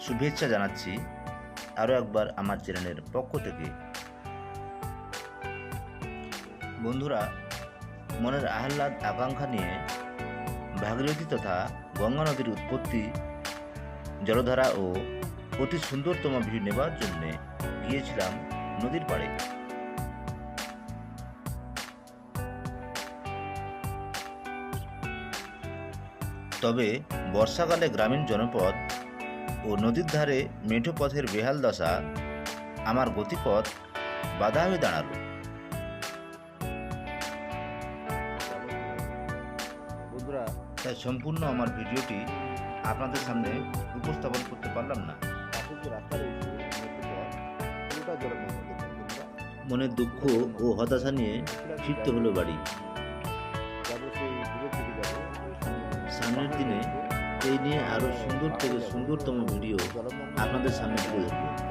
শুভেচ্ছা জানাচ্ছি আরও একবার আমার চ্যানেলের পক্ষ থেকে। বন্ধুরা, মনের আহ্লাদ আকাঙ্ক্ষা নিয়ে ভাগীরথী তথা গঙ্গা নদীর উৎপত্তি, জলধারা ও অতি সুন্দরতম ভিউ নেবার জন্য গিয়েছিলাম নদীর পাড়ে। তবে বর্ষাকালে গ্রামীণ জনপদ ও নদীর ধারে মেঠো পথের বেহাল দশা আমার গতিপথ বাধা হয়ে দাঁড়ালো। বন্ধুরা, তাই সম্পূর্ণ আমার ভিডিওটি আপনাদের সামনে উপস্থাপন করতে পারলাম না। মনের দুঃখ ও হতাশা নিয়ে ফিরতে হলো বাড়ি। সামনের দিনে এই নিয়ে আরো সুন্দর থেকে সুন্দরতম ভিডিও আপনাদের সামনে তুলে ধরবো।